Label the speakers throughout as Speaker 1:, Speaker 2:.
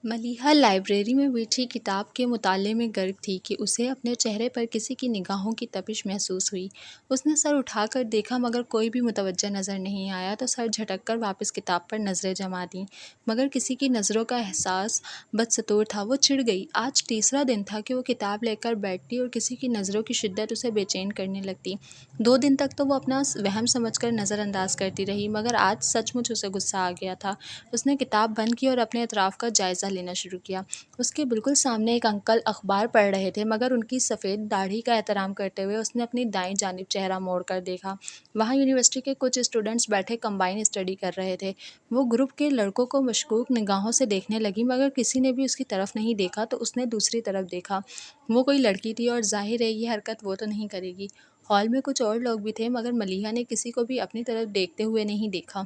Speaker 1: Maleeha library میں بیٹھی کتاب کے مطالعے میں غرق تھی کہ اسے اپنے چہرے پر کسی کی نگاہوں کی تپش محسوس ہوئی۔ اس نے سر اٹھا کر دیکھا مگر کوئی بھی متوجہ نظر نہیں آیا تو سر جھٹک کر واپس کتاب پر نظریں جما دیں، مگر کسی کی نظروں کا احساس بدستور تھا۔ وہ چڑ گئی۔ آج تیسرا دن تھا کہ وہ کتاب لے کر بیٹھتی اور کسی کی نظروں کی شدت اسے بے چین کرنے لگتی۔ 2 دن تک تو وہ اپنا وہم سمجھ کر نظر انداز کرتی رہی، مگر آج سچ مچ اسے غصہ آ گیا تھا۔ اس نے کتاب بند کی اور اپنے اطراف کا جائزہ لینا شروع کیا۔ اس کے بالکل سامنے ایک انکل اخبار پڑھ رہے تھے، مگر ان کی سفید داڑھی کا احترام کرتے ہوئے اس نے اپنی دائیں جانب چہرہ موڑ کر دیکھا۔ وہاں یونیورسٹی کے کچھ اسٹوڈنٹس بیٹھے کمبائن اسٹڈی کر رہے تھے۔ وہ گروپ کے لڑکوں کو مشکوک نگاہوں سے دیکھنے لگی، مگر کسی نے بھی اس کی طرف نہیں دیکھا تو اس نے دوسری طرف دیکھا۔ وہ کوئی لڑکی تھی اور ظاہر ہے یہ حرکت وہ تو نہیں کرے گی۔ ہال میں کچھ اور لوگ بھی تھے، مگر ملیحہ نے کسی کو بھی اپنی طرف دیکھتے ہوئے نہیں دیکھا۔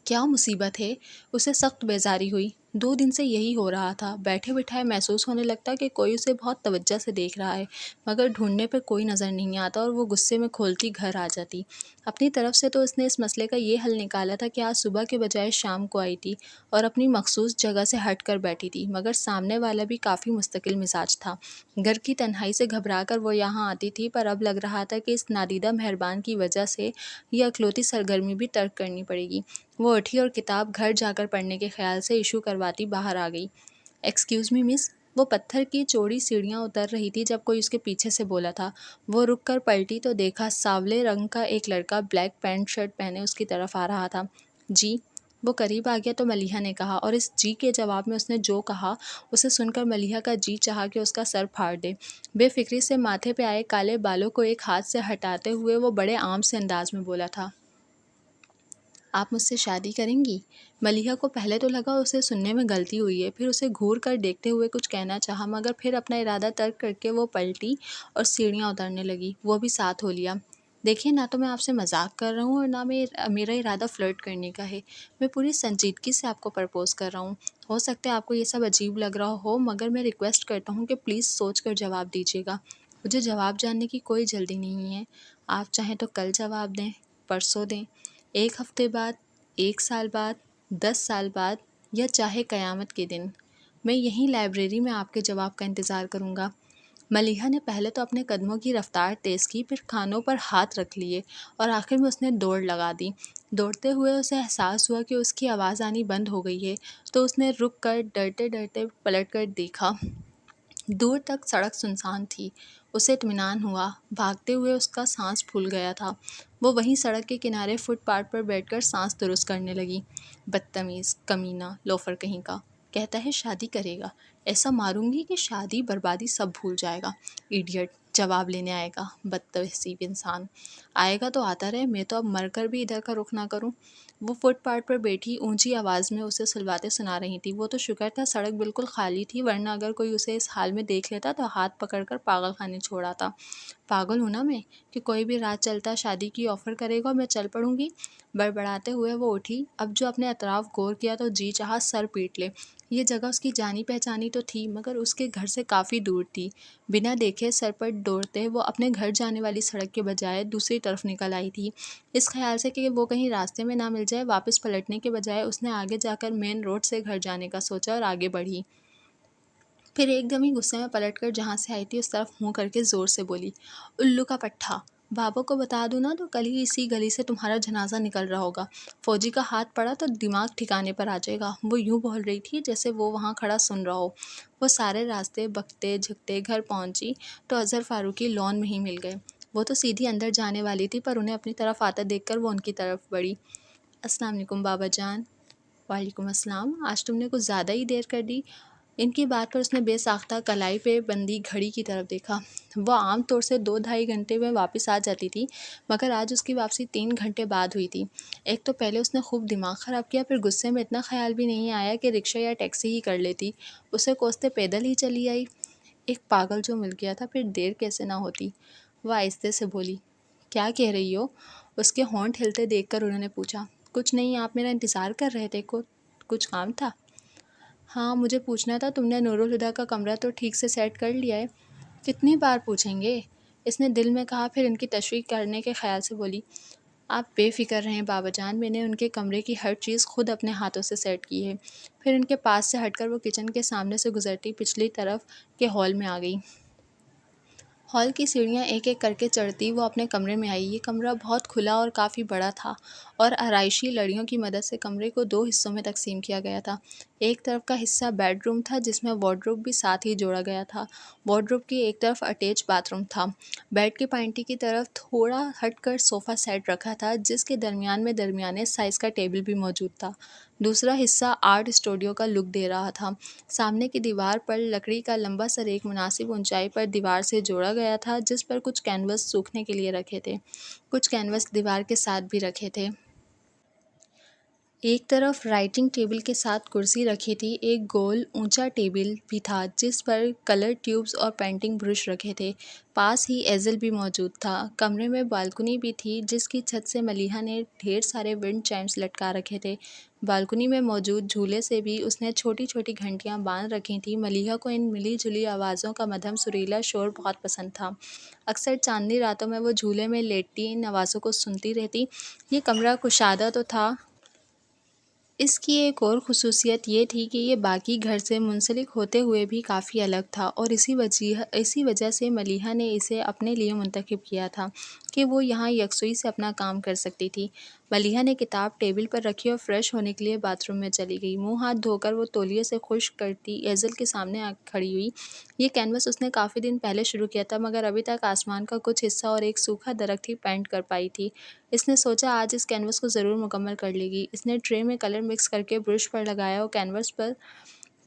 Speaker 1: کیا مصیبت ہے؟ اسے سخت بیزاری ہوئی۔ 2 دن سے یہی ہو رہا تھا۔ بیٹھے بٹھائے محسوس ہونے لگتا کہ کوئی اسے بہت توجہ سے دیکھ رہا ہے، مگر ڈھونڈنے پر کوئی نظر نہیں آتا اور وہ غصے میں کھولتی گھر آ جاتی۔ اپنی طرف سے تو اس نے اس مسئلے کا یہ حل نکالا تھا کہ آج صبح کے بجائے شام کو آئی تھی اور اپنی مخصوص جگہ سے ہٹ کر بیٹھی تھی، مگر سامنے والا بھی کافی مستقل مزاج تھا۔ گھر کی تنہائی سے گھبرا کر وہ یہاں آتی تھی، پر اب لگ رہا تھا کہ اس نادیدہ مہربان کی وجہ سے یہ اکلوتی سرگرمی بھی ترک کرنی پڑے گی۔ وہ اٹھی اور کتاب گھر جا کر پڑھنے کے خیال سے ایشو کرواتی باہر آ گئی۔ ایکسکیوز می مس۔ وہ پتھر کی چوڑی سیڑھیاں اتر رہی تھی جب کوئی اس کے پیچھے سے بولا تھا۔ وہ رک کر پلٹی تو دیکھا سانولے رنگ کا ایک لڑکا بلیک پینٹ شرٹ پہنے اس کی طرف آ رہا تھا۔ جی؟ وہ قریب آ گیا تو ملیحہ نے کہا، اور اس جی کے جواب میں اس نے جو کہا اسے سن کر ملیحہ کا جی چاہا کہ اس کا سر پھاڑ دے۔ بے فکری سے ماتھے پہ آئے کالے بالوں کو ایک ہاتھ سے ہٹاتے ہوئے وہ بڑے عام سے انداز میں بولا تھا، آپ مجھ سے شادی کریں گی؟ ملیحہ کو پہلے تو لگا اسے سننے میں غلطی ہوئی ہے، پھر اسے گھور کر دیکھتے ہوئے کچھ کہنا چاہا، مگر پھر اپنا ارادہ ترک کر کے وہ پلٹی اور سیڑھیاں اترنے لگی۔ وہ بھی ساتھ ہو لیا۔ دیکھیے، نہ تو میں آپ سے مذاق کر رہا ہوں اور نہ میرا ارادہ فلرٹ کرنے کا ہے۔ میں پوری سنجیدگی سے آپ کو پرپوز کر رہا ہوں۔ ہو سکتا ہے آپ کو یہ سب عجیب لگ رہا ہو، مگر میں ریکویسٹ کرتا ہوں کہ پلیز سوچ کر جواب دیجیے گا۔ مجھے جواب جاننے کی کوئی جلدی نہیں ہے۔ آپ چاہیں تو کل جواب دیں، پرسوں دیں، 1 ہفتے بعد، 1 سال بعد، 10 سال بعد، یا چاہے قیامت کے دن۔ میں یہیں لائبریری میں آپ کے جواب کا انتظار کروں گا۔ ملیحہ نے پہلے تو اپنے قدموں کی رفتار تیز کی، پھر کانوں پر ہاتھ رکھ لیے اور آخر میں اس نے دوڑ لگا دی۔ دوڑتے ہوئے اسے احساس ہوا کہ اس کی آواز آنی بند ہو گئی ہے، تو اس نے رک کر ڈرتے ڈرتے پلٹ کر دیکھا۔ دور تک سڑک سنسان تھی۔ اسے اطمینان ہوا۔ بھاگتے ہوئے اس کا سانس پھول گیا تھا۔ وہ وہیں سڑک کے کنارے فٹ پاتھ پر بیٹھ کر سانس درست کرنے لگی۔ بدتمیز، کمینہ، لوفر کہیں کا، کہتا ہے شادی کرے گا، ایسا ماروں گی کہ شادی بربادی سب بھول جائے گا۔ ایڈیٹ، جواب لینے آئے گا، بدتہذیب انسان۔ آئے گا تو آتا رہے، میں تو اب مر کر بھی ادھر کا رخ نہ کروں۔ وہ فٹ پاتھ پر بیٹھی اونچی آواز میں اسے سلواتیں سنا رہی تھی۔ وہ تو شکر تھا سڑک بالکل خالی تھی، ورنہ اگر کوئی اسے اس حال میں دیکھ لیتا تو ہاتھ پکڑ کر پاگل خانے چھوڑ آتا۔ پاگل ہوں نا میں کہ کوئی بھی رات چلتا شادی کی آفر کرے گا اور میں چل پڑوں گی؟ بڑبڑاتے ہوئے وہ اٹھی۔ اب جو اپنے اطراف غور کیا تو جی چاہا سر پیٹ لے۔ یہ جگہ اس کی جانی پہچانی تو تھی، مگر اس کے گھر سے کافی دور تھی۔ بنا دیکھے سرپٹ دوڑتے وہ اپنے گھر جانے والی سڑک کے بجائے دوسری طرف نکل آئی تھی۔ اس خیال سے کہ وہ کہیں راستے میں نہ مل جائے، واپس پلٹنے کے بجائے اس نے آگے جا کر مین روڈ سے گھر جانے کا سوچا اور آگے بڑھی۔ پھر ایک دم ہی غصے میں پلٹ کر جہاں سے آئی تھی اس طرف منہ کر کے زور سے بولی، الو کا پٹھا! بابا کو بتا دوں نا تو کل ہی اسی گلی سے تمہارا جنازہ نکل رہا ہوگا۔ فوجی کا ہاتھ پڑا تو دماغ ٹھکانے پر آ جائے گا۔ وہ یوں بول رہی تھی جیسے وہ وہاں کھڑا سن رہا ہو۔ وہ سارے راستے بکتے جھکتے گھر پہنچی تو اظہر فاروقی لان میں ہی مل گئے۔ وہ تو سیدھی اندر جانے والی تھی، پر انہیں اپنی طرف آتا دیکھ کر وہ ان کی طرف بڑھی۔ السلام علیکم بابا جان۔ وعلیکم السلام۔ آج تم نے کچھ زیادہ ہی دیر کر دی۔ ان کی بات پر اس نے بے ساختہ کلائی پہ بندی گھڑی کی طرف دیکھا۔ وہ عام طور سے 2-2.5 گھنٹے میں واپس آ جاتی تھی، مگر آج اس کی واپسی 3 گھنٹے بعد ہوئی تھی۔ ایک تو پہلے اس نے خوب دماغ خراب کیا، پھر غصے میں اتنا خیال بھی نہیں آیا کہ رکشہ یا ٹیکسی ہی کر لیتی، اسے کوستے پیدل ہی چلی آئی۔ ایک پاگل جو مل گیا تھا، پھر دیر کیسے نہ ہوتی۔ وہ آہستہ سے بولی، کیا کہہ رہی ہو؟ اس کے ہونٹ ہلتے دیکھ کر انہوں نے پوچھا۔ کچھ نہیں، آپ میرا انتظار کر رہے تھے، کچھ کام تھا؟ ہاں، مجھے پوچھنا تھا تم نے نور الہدیٰ کا کمرہ تو ٹھیک سے سیٹ کر لیا ہے؟ کتنی بار پوچھیں گے؟ اس نے دل میں کہا، پھر ان کی تشویق کرنے کے خیال سے بولی، آپ بے فکر رہیں بابا جان، میں نے ان کے کمرے کی ہر چیز خود اپنے ہاتھوں سے سیٹ کی ہے۔ پھر ان کے پاس سے ہٹ کر وہ کچن کے سامنے سے گزرتی پچھلی طرف کے ہال میں آ گئی۔ ہال کی سیڑھیاں ایک ایک کر کے چڑھتی وہ اپنے کمرے میں آئی۔ یہ کمرہ بہت کھلا اور کافی بڑا تھا اور آرائشی لڑیوں کی مدد سے کمرے کو 2 حصوں میں تقسیم کیا گیا تھا۔ ایک طرف کا حصہ بیڈ روم تھا جس میں وارڈروب بھی ساتھ ہی جوڑا گیا تھا۔ وارڈروب کی ایک طرف اٹیچ باتھ روم تھا۔ بیڈ کی پائنٹی کی طرف تھوڑا ہٹ کر صوفہ سیٹ رکھا تھا جس کے درمیان میں درمیانے سائز کا ٹیبل بھی موجود تھا۔ دوسرا حصہ آرٹ اسٹوڈیو کا لک دے رہا تھا۔ سامنے کی دیوار پر لکڑی کا لمبا سر ایک مناسب اونچائی پر دیوار سے جوڑا گیا تھا جس پر کچھ کینوس سوکھنے کے لیے رکھے تھے۔ کچھ کینوس دیوار کے ساتھ بھی رکھے تھے۔ ایک طرف رائٹنگ ٹیبل کے ساتھ کرسی رکھی تھی۔ ایک گول اونچا ٹیبل بھی تھا جس پر کلر ٹیوبز اور پینٹنگ برش رکھے تھے۔ پاس ہی ایزل بھی موجود تھا۔ کمرے میں بالکنی بھی تھی جس کی چھت سے ملیحہ نے ڈھیر سارے ونڈ چائمز لٹکا رکھے تھے۔ بالکنی میں موجود جھولے سے بھی اس نے چھوٹی چھوٹی گھنٹیاں باندھ رکھی تھیں۔ ملیحہ کو ان ملی جلی آوازوں کا مدھم سریلا شور بہت پسند تھا۔ اکثر چاندنی راتوں میں وہ جھولے میں لیٹتی ان آوازوں کو سنتی رہتی۔ یہ کمرہ کشادہ تو تھا، اس کی ایک اور خصوصیت یہ تھی کہ یہ باقی گھر سے منسلک ہوتے ہوئے بھی کافی الگ تھا اور اسی وجہ سے ملیحہ نے اسے اپنے لیے منتخب کیا تھا کہ وہ یہاں یکسوئی سے اپنا کام کر سکتی تھی۔ ملیحہ نے کتاب ٹیبل پر رکھی اور فریش ہونے کے لیے باتھ روم میں چلی گئی۔ منہ ہاتھ دھو کر وہ تولیے سے خشک کرتی ایزل کے سامنے کھڑی ہوئی۔ یہ کینوس اس نے کافی دن پہلے شروع کیا تھا مگر ابھی تک آسمان کا کچھ حصہ اور ایک سوکھا درخت ہی پینٹ کر پائی تھی۔ اس نے سوچا آج اس کینوس کو ضرور مکمل کر لے گی۔ اس نے ٹرے میں کلر مکس کر کے برش پر لگایا اور کینوس پر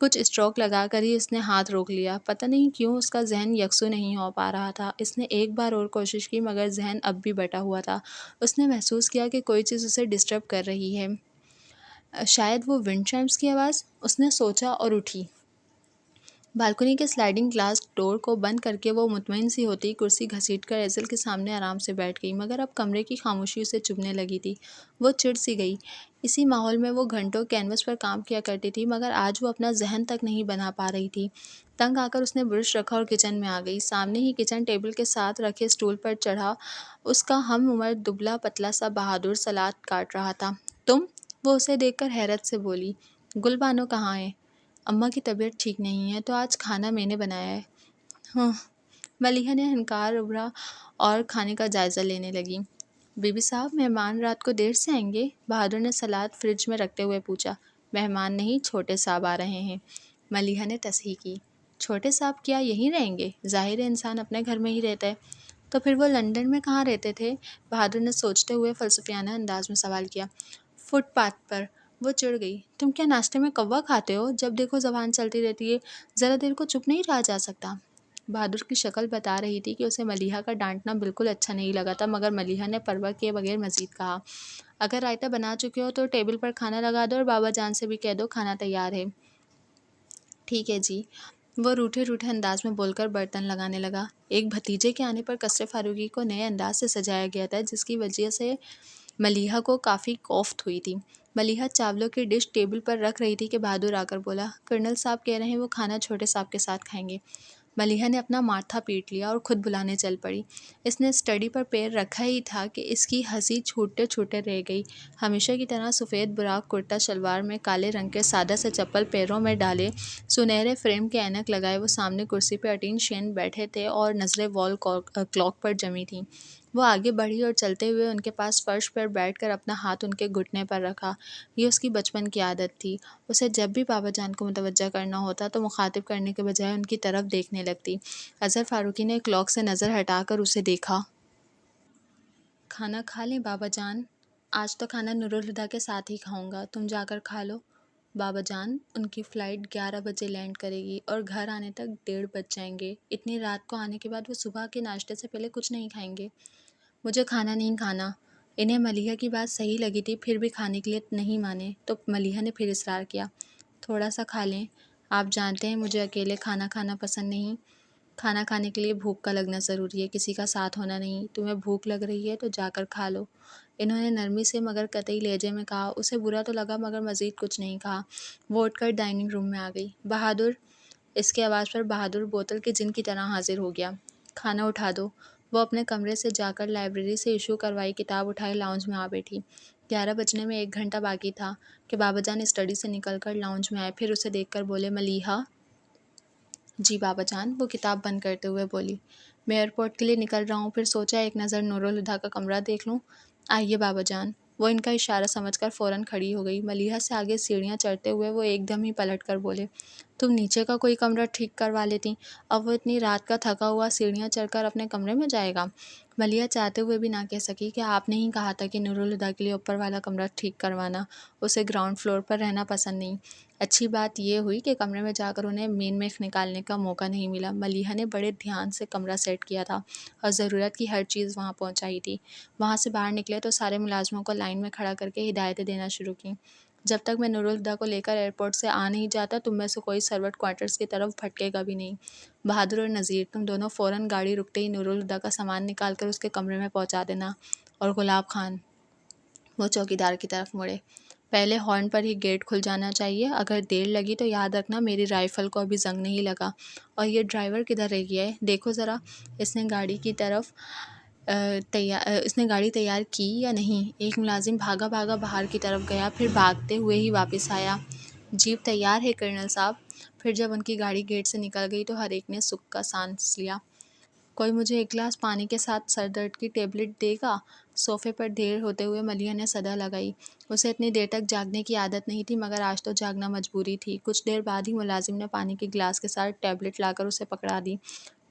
Speaker 1: کچھ اسٹروک لگا کر ہی اس نے ہاتھ روک لیا۔ پتہ نہیں کیوں اس کا ذہن یکسو نہیں ہو پا رہا تھا۔ اس نے ایک بار اور کوشش کی مگر ذہن اب بھی بٹا ہوا تھا۔ اس نے محسوس کیا کہ کوئی چیز اسے ڈسٹرب کر رہی ہے۔ شاید وہ ونڈ چائمز کی آواز؟ اس نے سوچا اور اٹھی۔ بالکنی کے سلائڈنگ گلاس ڈور کو بند کر کے وہ مطمئن سی ہوتی کرسی گھسیٹ کر ایزل کے سامنے آرام سے بیٹھ گئی مگر اب کمرے کی خاموشی اسے چبھنے لگی تھی۔ وہ چڑ سی گئی۔ اسی ماحول میں وہ گھنٹوں کینوس پر کام کیا کرتی تھی مگر آج وہ اپنا ذہن تک نہیں بنا پا رہی تھی۔ تنگ آ کر اس نے برش رکھا اور کچن میں آ گئی۔ سامنے ہی کچن ٹیبل کے ساتھ رکھے اسٹول پر چڑھا اس کا ہم عمر دبلا پتلا سا بہادر سلاد کاٹ رہا تھا۔ تم؟ وہ اسے دیکھ کر حیرت سے بولی۔ گل بانو کہاں ہے؟ اماں کی طبیعت ٹھیک نہیں ہے تو آج کھانا میں نے بنایا ہے۔ ہاں۔ ملیحہ نے ہنکار ابھرا اور کھانے کا جائزہ لینے لگی۔ بی بی صاحب مہمان رات کو دیر سے آئیں گے؟ بہادر نے سلاد فریج میں رکھتے ہوئے پوچھا۔ مہمان نہیں، چھوٹے صاحب آ رہے ہیں، ملیحہ نے تصحیح کی۔ چھوٹے صاحب کیا یہیں رہیں گے؟ ظاہر ہے انسان اپنے گھر میں ہی رہتا ہے، تو پھر وہ لندن میں کہاں رہتے تھے؟ بہادر نے سوچتے ہوئے فلسفیانہ انداز میں سوال کیا۔ فٹ پاتھ پر۔ وہ چڑ گئی۔ تم کیا ناشتے میں کوا کھاتے ہو؟ جب دیکھو زبان چلتی رہتی ہے، ذرا دیر کو چپ نہیں رہا جا سکتا؟ بہادر کی شکل بتا رہی تھی کہ اسے ملیحہ کا ڈانٹنا بالکل اچھا نہیں لگا تھا مگر ملیحہ نے پرواہ کیے بغیر مزید کہا، اگر رائتہ بنا چکے ہو تو ٹیبل پر کھانا لگا دو اور بابا جان سے بھی کہہ دو کھانا تیار ہے۔ ٹھیک ہے جی، وہ روٹھے روٹھے انداز میں بول کر برتن لگانے لگا۔ ایک بھتیجے کے آنے پر قصر فاروقی کو نئے انداز سے سجایا گیا تھا جس کی وجہ سے ملیحہ کو کافی کوفت ہوئی تھی۔ ملیحہ چاولوں کی ڈش ٹیبل پر رکھ رہی تھی کہ بہادر آ کر بولا، کرنل صاحب کہہ رہے ہیں وہ کھانا چھوٹے صاحب کے ساتھ کھائیں گے۔ ملیحہ نے اپنا ماتھا پیٹ لیا اور خود بلانے چل پڑی۔ اس نے اسٹڈی پر پیر رکھا ہی تھا کہ اس کی ہنسی چھوٹے چھوٹے رہ گئی۔ ہمیشہ کی طرح سفید براق کرتا شلوار میں کالے رنگ کے سادہ سے چپل پیروں میں ڈالے سنہرے فریم کے اینک لگائے وہ سامنے کرسی پہ اٹین شین بیٹھے تھے اور نظریں وال کلاک پر جمی تھیں۔ وہ آگے بڑھی اور چلتے ہوئے ان کے پاس فرش پر بیٹھ کر اپنا ہاتھ ان کے گھٹنے پر رکھا۔ یہ اس کی بچپن کی عادت تھی۔ اسے جب بھی بابا جان کو متوجہ کرنا ہوتا تو مخاطب کرنے کے بجائے ان کی طرف دیکھنے لگتی۔ اظہر فاروقی نے کلاک سے نظر ہٹا کر اسے دیکھا۔ کھانا کھا لیں بابا جان؟ آج تو کھانا نورالہدیٰ کے ساتھ ہی کھاؤں گا، تم جا کر کھا لو۔ بابا جان، ان کی فلائٹ 11 بجے لینڈ کرے گی اور گھر آنے تک 1:30 بج جائیں گے۔ اتنی رات کو آنے کے بعد وہ صبح کے ناشتے سے پہلے کچھ نہیں کھائیں گے۔ مجھے کھانا نہیں کھانا۔ انہیں ملیحہ کی بات صحیح لگی تھی پھر بھی کھانے کے لیے نہیں مانے تو ملیحہ نے پھر اصرار کیا، تھوڑا سا کھا لیں، آپ جانتے ہیں مجھے اکیلے کھانا کھانا پسند نہیں۔ کھانا کھانے کے لیے بھوک کا لگنا ضروری ہے، کسی کا ساتھ ہونا نہیں۔ تمہیں بھوک لگ رہی ہے تو جا کر کھا لو، انہوں نے نرمی سے مگر قطعی لہجے میں کہا۔ اسے برا تو لگا مگر مزید کچھ نہیں کہا۔ وہ اٹھ کر ڈائننگ روم میں آ گئی۔ بہادر، اس کی آواز پر بہادر بوتل کے جن کی طرح حاضر ہو گیا۔ کھانا اٹھا دو۔ وہ اپنے کمرے سے جا کر لائبریری سے ایشو کروائی کتاب اٹھائے لاؤنج میں آ بیٹھی۔ 11 بجنے میں 1 گھنٹہ باقی تھا کہ بابا جان اسٹڈی سے نکل کر لاؤنج میں آئے، پھر اسے دیکھ کر بولے، ملیحہ۔ جی بابا جان، وہ کتاب بند کرتے ہوئے بولی۔ میں ایئرپورٹ کے لیے نکل رہا ہوں، پھر سوچا ایک نظر نورالہدیٰ کا کمرہ دیکھ لوں۔ آئیے بابا جان۔ وہ ان کا اشارہ سمجھ کر فوراً کھڑی ہو گئی۔ ملیحہ سے آگے سیڑھیاں چڑھتے ہوئے وہ ایک دم ہی پلٹ کر بولے، تم نیچے کا کوئی کمرہ ٹھیک کروا لیتی، اب وہ اتنی رات کا تھکا ہوا سیڑھیاں چڑھ کر اپنے کمرے میں جائے گا؟ ملیحہ چاہتے ہوئے بھی نہ کہہ سکی کہ آپ نے ہی کہا تھا کہ نورالہدیٰ کے لیے اوپر والا کمرہ ٹھیک کروانا، اسے گراؤنڈ فلور پر رہنا پسند نہیں۔ اچھی بات یہ ہوئی کہ کمرے میں جا کر انہیں مین میخ نکالنے کا موقع نہیں ملا۔ ملیحہ نے بڑے دھیان سے کمرہ سیٹ کیا تھا اور ضرورت کی ہر چیز وہاں پہنچائی تھی۔ وہاں سے باہر نکلے تو سارے ملازموں کو لائن میں کھڑا کر کے ہدایتیں دینا شروع کیں، جب تک میں نورالہدیٰ کو لے کر ایئرپورٹ سے آ نہیں جاتا تم میں سے کوئی سروٹ کوارٹرز کی طرف بھٹکے گا بھی نہیں۔ بہادر اور نذیر، تم دونوں فوراً گاڑی رکتے ہی نورالہدیٰ کا سامان نکال کر اس کے کمرے میں پہنچا دینا۔ اور گلاب خان، وہ چوکیدار کی طرف مڑے، پہلے ہارن پر ہی گیٹ کھل جانا چاہیے، اگر دیر لگی تو یاد رکھنا میری رائفل کو ابھی زنگ نہیں لگا۔ اور یہ ڈرائیور کدھر رہ گیا ہے، دیکھو ذرا، اس نے گاڑی تیار کی یا نہیں؟ ایک ملازم بھاگا بھاگا باہر کی طرف گیا، پھر بھاگتے ہوئے ہی واپس آیا۔ جیپ تیار ہے کرنل صاحب۔ پھر جب ان کی گاڑی گیٹ سے نکل گئی تو ہر ایک نے سکھ کا سانس لیا۔ کوئی مجھے ایک گلاس پانی کے ساتھ سر درد کی ٹیبلٹ دے گا؟ صوفے پر دیر ہوتے ہوئے ملیحہ نے صدا لگائی۔ اسے اتنی دیر تک جاگنے کی عادت نہیں تھی، مگر آج تو جاگنا مجبوری تھی۔ کچھ دیر بعد ہی ملازم نے پانی کے گلاس کے ساتھ ٹیبلٹ لا کر اسے پکڑا دی۔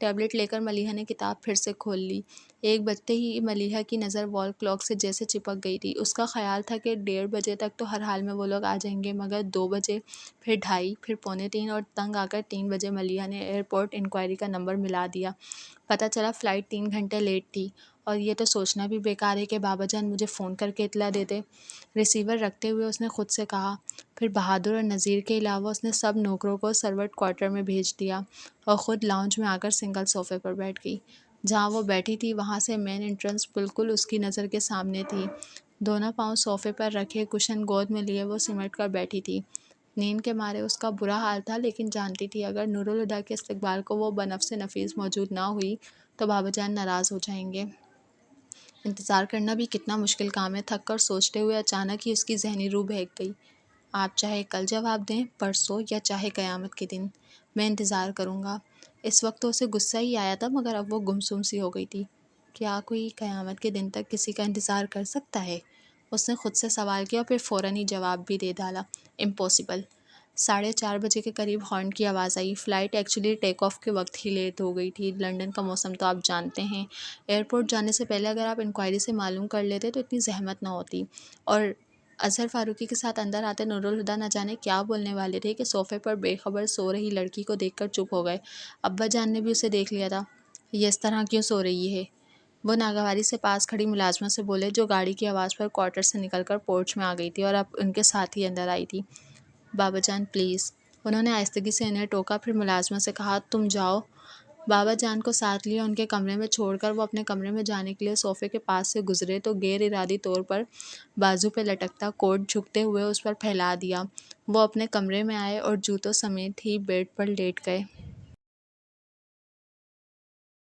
Speaker 1: ٹیبلٹ لے کر ملیحہ نے کتاب پھر سے کھول لی۔ 1 بجتے ہی ملیحہ کی نظر وال کلاک سے جیسے چپک گئی تھی۔ اس کا خیال تھا کہ 1:30 بجے تک تو ہر حال میں وہ لوگ آ جائیں گے، مگر 2 بجے، پھر 2:30، پھر 2:45 اور تنگ آ کر 3 بجے ملیحہ نے ایئرپورٹ انکوائری کا نمبر ملا دیا۔ پتہ چلا فلائٹ 3 گھنٹے لیٹ تھی، اور یہ تو سوچنا بھی بیکار ہے کہ بابا جان مجھے فون کر کے اطلاع دیتے۔ ریسیور رکھتے ہوئے اس نے خود سے کہا۔ پھر بہادر اور نذیر کے علاوہ اس نے سب نوکروں کو سروٹ کوارٹر میں بھیج دیا اور خود لاؤنج میں آ کر سنگل صوفے پر بیٹھ گئی۔ جہاں وہ بیٹھی تھی وہاں سے مین انٹرنس بالکل اس کی نظر کے سامنے تھی۔ دونوں پاؤں صوفے پر رکھے، کشن گود میں لیے وہ سمٹ کر بیٹھی تھی۔ نیند کے مارے اس کا برا حال تھا، لیکن جانتی تھی اگر نورالہدیٰ کے استقبال کو وہ بنفس نفیس موجود نہ ہوئی تو بابا جان ناراض ہو جائیں گے۔ انتظار کرنا بھی کتنا مشکل کام ہے، تھک کر سوچتے ہوئے اچانک ہی اس کی ذہنی روح بہک گئی۔ آپ چاہے کل جواب دیں، پرسوں، یا چاہے قیامت کے دن، میں انتظار کروں گا۔ اس وقت تو اسے غصہ ہی آیا تھا، مگر اب وہ گمسم سی ہو گئی تھی۔ کیا کوئی قیامت کے دن تک کسی کا انتظار کر سکتا ہے؟ اس نے خود سے سوال کیا اور پھر فوراً ہی جواب بھی دے ڈالا، امپاسبل۔ 4:30 بجے کے قریب ہارن کی آواز آئی۔ فلائٹ ایکچولی ٹیک آف کے وقت ہی لیٹ ہو گئی تھی۔ لندن کا موسم تو آپ جانتے ہیں، ایئرپورٹ جانے سے پہلے اگر آپ انکوائری سے معلوم کر لیتے تو اتنی زحمت نہ ہوتی۔ اور اظہر فاروقی کے ساتھ اندر آتے نورالہدیٰ نہ جانے کیا بولنے والے تھے کہ صوفے پر بے خبر سو رہی لڑکی کو دیکھ کر چپ ہو گئے۔ ابا جان نے بھی اسے دیکھ لیا تھا، یہ اس طرح کیوں سو رہی ہے؟ وہ ناگواری سے پاس کھڑی ملازمہ سے بولے، جو گاڑی کی آواز پر کوارٹر سے نکل کر پورچ میں آ گئی تھی اور اب ان کے ساتھ ہی اندر آئی تھی۔ بابا جان پلیز، انہوں نے آہستگی سے انہیں ٹوکا، پھر ملازمہ سے کہا، تم جاؤ۔ بابا جان کو ساتھ لیے ان کے کمرے میں چھوڑ کر وہ اپنے کمرے میں جانے کے لیے صوفے کے پاس سے گزرے تو غیر ارادی طور پر بازو پہ لٹکتا کوٹ جھکتے ہوئے اس پر پھیلا دیا۔ وہ اپنے کمرے میں آئے اور جوتوں سمیت ہی بیڈ پر لیٹ گئے۔